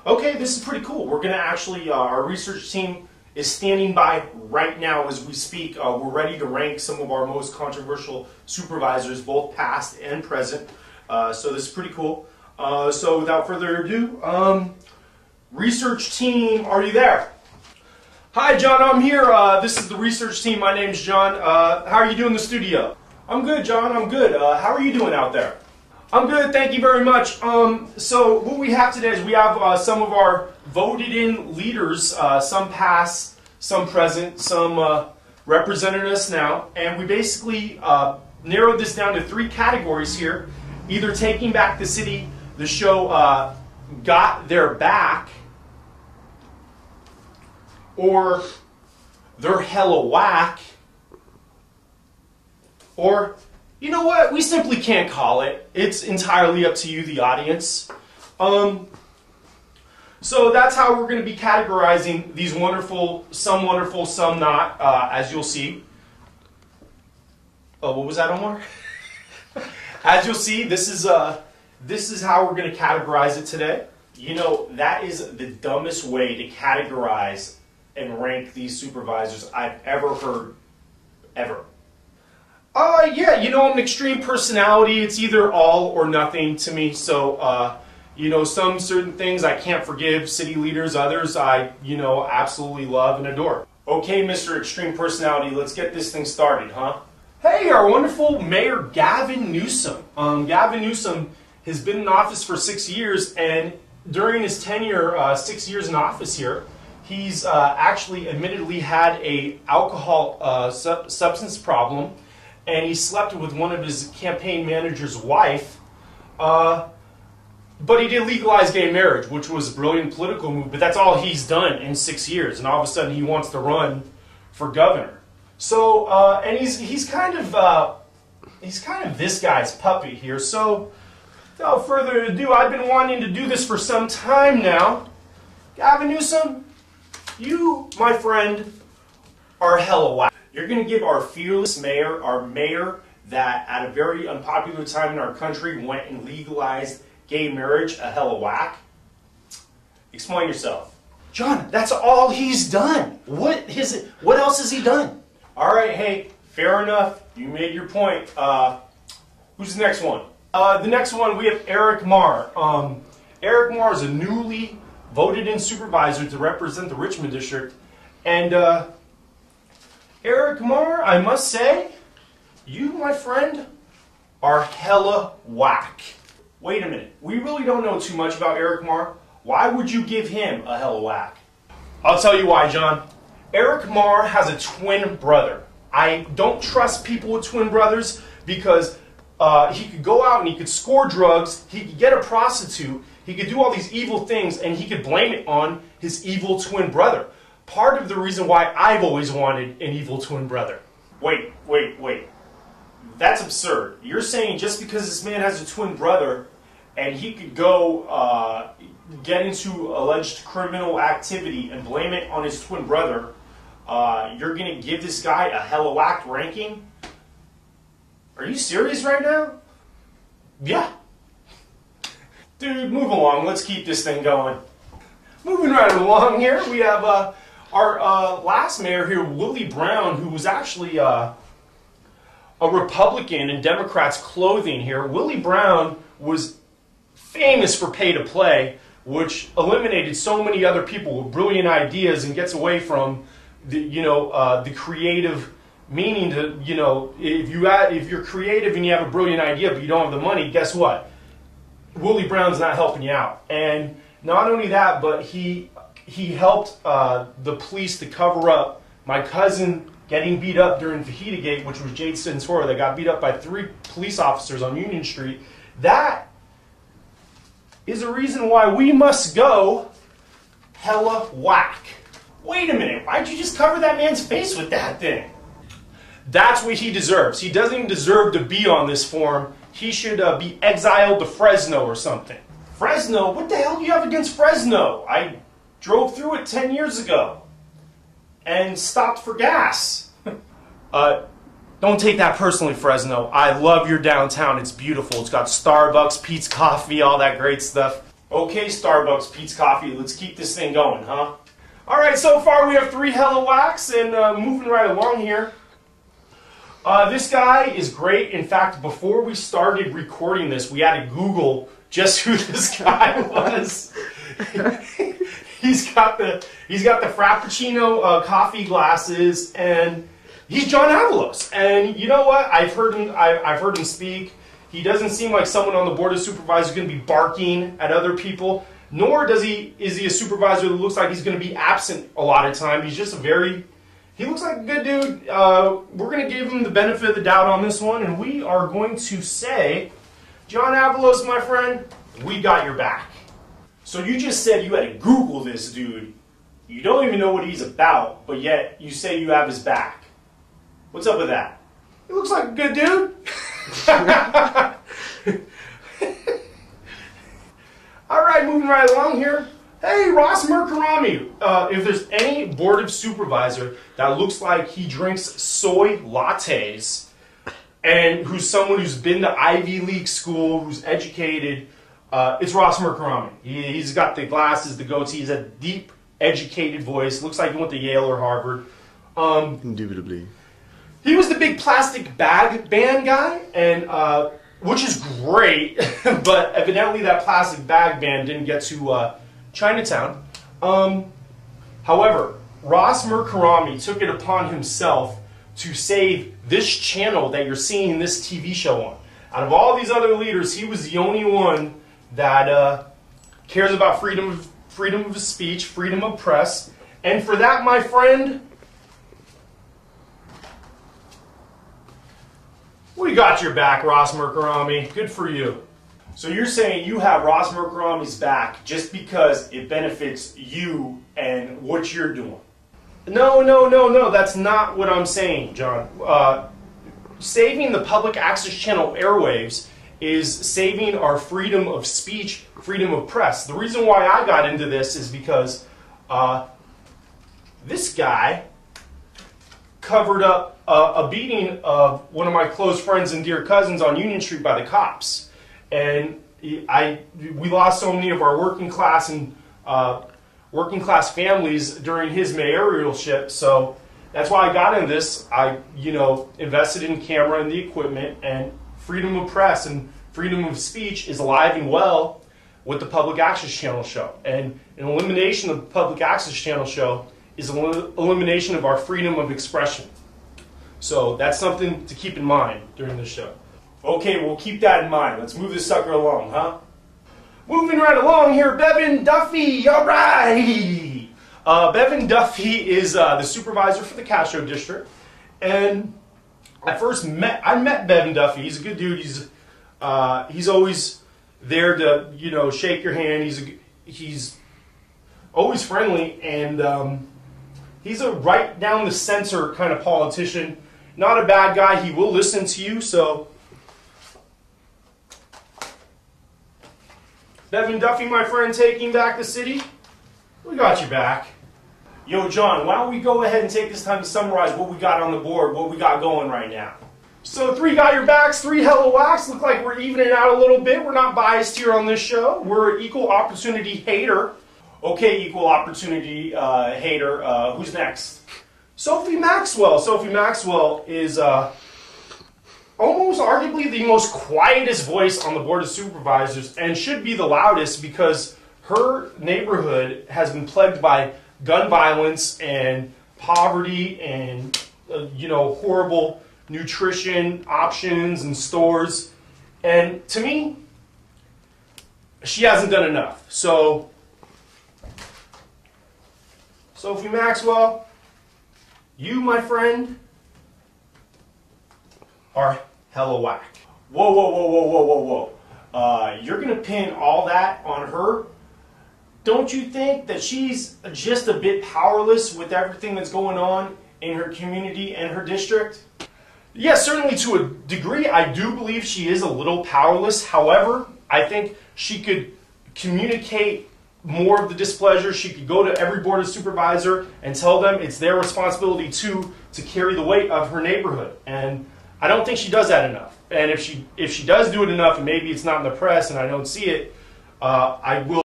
Okay, this is pretty cool. We're going to actually, our research team is standing by right now as we speak. We're ready to rank some of our most controversial supervisors, both past and present. So this is pretty cool. So without further ado, research team, are you there? Hi, John, I'm here. This is the research team. My name's John. How are you doing in the studio? I'm good, John. I'm good. How are you doing out there? I'm good, thank you very much. So what we have today is we have some of our voted-in leaders, some past, some present, some representing us now, and we basically narrowed this down to 3 categories here. Either taking back the city, the show got their back, or they're hella whack, or you know what? We simply can't call it. It's entirely up to you, the audience. So that's how we're going to be categorizing these wonderful, some not, as you'll see. Oh, what was that, Omar? As you'll see, this is how we're going to categorize it today. You know, that is the dumbest way to categorize and rank these supervisors I've ever heard, ever. Yeah, you know, I'm an extreme personality. It's either all or nothing to me. So, you know, some certain things I can't forgive city leaders. Others I, you know, absolutely love and adore. Okay, Mr. Extreme Personality, let's get this thing started, huh? Hey, our wonderful Mayor Gavin Newsom. Gavin Newsom has been in office for 6 years, and during his tenure, 6 years in office here, he's actually admittedly had a alcohol substance problem. And he slept with one of his campaign manager's wife, but he did legalize gay marriage, which was a brilliant political move, but that's all he's done in 6 years, and all of a sudden he wants to run for governor. So, and he's kind of this guy's puppet here, so without further ado, I've been wanting to do this for some time now. Gavin Newsom, you, my friend, are hella whack. You're going to give our fearless mayor, our mayor that at a very unpopular time in our country went and legalized gay marriage, a hella whack? Explain yourself. John, that's all he's done. What else has he done? All right, hey, fair enough. You made your point. Who's the next one? The next one, we have Eric Marr. Eric Marr is a newly voted-in supervisor to represent the Richmond district, and Eric Marr, I must say, you, my friend, are hella whack. Wait a minute. We really don't know too much about Eric Marr. Why would you give him a hella whack? I'll tell you why, John. Eric Marr has a twin brother. I don't trust people with twin brothers because he could go out and he could score drugs, he could get a prostitute, he could do all these evil things, and he could blame it on his evil twin brother. Part of the reason why I've always wanted an evil twin brother. Wait. That's absurd. You're saying just because this man has a twin brother and he could go get into alleged criminal activity and blame it on his twin brother, you're going to give this guy a hella whack ranking? Are you serious right now? Yeah. Dude, move along. Let's keep this thing going. Moving right along here, we have our last mayor here, Willie Brown, who was actually a Republican in Democrats' clothing here. Willie Brown was famous for pay to play, which eliminated so many other people with brilliant ideas and gets away from the, the creative meaning to, if you're creative and you have a brilliant idea but you don't have the money, guess what? Willie Brown's not helping you out. And not only that, but he helped the police to cover up my cousin getting beat up during Fajita Gate, which was Jade Centora, that got beat up by 3 police officers on Union Street. That is a reason why we must go hella whack. Wait a minute, why'd you just cover that man's face with that thing? That's what he deserves. He doesn't even deserve to be on this forum. He should be exiled to Fresno or something. Fresno? What the hell do you have against Fresno? I drove through it 10 years ago and stopped for gas. Don't take that personally, Fresno. I love your downtown. It's beautiful. It's got Starbucks, Pete's Coffee, all that great stuff. Okay, Starbucks, Pete's Coffee, let's keep this thing going, huh? All right, so far we have 3 hella whacks, and moving right along here. This guy is great. In fact, before we started recording this, we had to Google just who this guy was. He's got the Frappuccino coffee glasses, and he's John Avalos. And you know what? I've heard him speak. He doesn't seem like someone on the Board of Supervisors is going to be barking at other people. Nor is he a supervisor that looks like he's going to be absent a lot of time. He's just he looks like a good dude. We're going to give him the benefit of the doubt on this one, and we are going to say, John Avalos, my friend, we got your back. So you just said you had to Google this dude. You don't even know what he's about, but yet you say you have his back. What's up with that? He looks like a good dude. All right, moving right along here. Hey, Ross Murkarami. If there's any Board of Supervisor that looks like he drinks soy lattes and who's someone who's been to Ivy League school, who's educated, it's Ross Murkarami. He's got the glasses, the goatee, he's a deep, educated voice. Looks like he went to Yale or Harvard. Indubitably. He was the big plastic bag band guy, and which is great, but evidently that plastic bag band didn't get to Chinatown. However, Ross Murkarami took it upon himself to save this channel that you're seeing this TV show on. Out of all these other leaders, he was the only one that cares about freedom of speech, freedom of press, and for that, my friend, we got your back, Ross Murkarami. Good for you. So you're saying you have Ross Murkarami's back just because it benefits you and what you're doing. No. That's not what I'm saying, John. Saving the public access channel airwaves is saving our freedom of speech, freedom of press. The reason why I got into this is because this guy covered up a beating of one of my close friends and dear cousins on Union Street by the cops. And we lost so many of our working class families during his mayoralship. So that's why I got into this. I, invested in camera and the equipment, and freedom of press and freedom of speech is alive and well with the Public Access Channel show. And an elimination of the Public Access Channel show is an elimination of our freedom of expression. So that's something to keep in mind during this show. Okay, we'll keep that in mind. Let's move this sucker along, huh? Moving right along here, Bevan Duffy, all right! Bevan Duffy is the supervisor for the Castro District. And I met Bevan Duffy. He's a good dude. He's always there to, shake your hand. He's always friendly, and he's a right down the center kind of politician. Not a bad guy. He will listen to you, so Bevan Duffy, my friend, taking back the city. We got your back. Yo, John, why don't we go ahead and take this time to summarize what we got on the board, what we got going right now. So 3 got your backs, 3 hella whacks. Look like we're evening out a little bit. We're not biased here on this show. We're an equal opportunity hater. Okay, equal opportunity hater. Who's next? Sophie Maxwell. Sophie Maxwell is almost arguably the most quietest voice on the Board of Supervisors, and should be the loudest because her neighborhood has been plagued by gun violence and poverty and horrible nutrition options and stores. And to me, she hasn't done enough. So Sophie Maxwell, you, my friend, are hella whack. Whoa. You're going to pin all that on her? Don't you think that she's just a bit powerless with everything that's going on in her community and her district? Yes, certainly to a degree, I do believe she is a little powerless. However, I think she could communicate more of the displeasure. She could go to every Board of Supervisor and tell them it's their responsibility to carry the weight of her neighborhood. And I don't think she does that enough. And if she does do it enough, and maybe it's not in the press and I don't see it, I will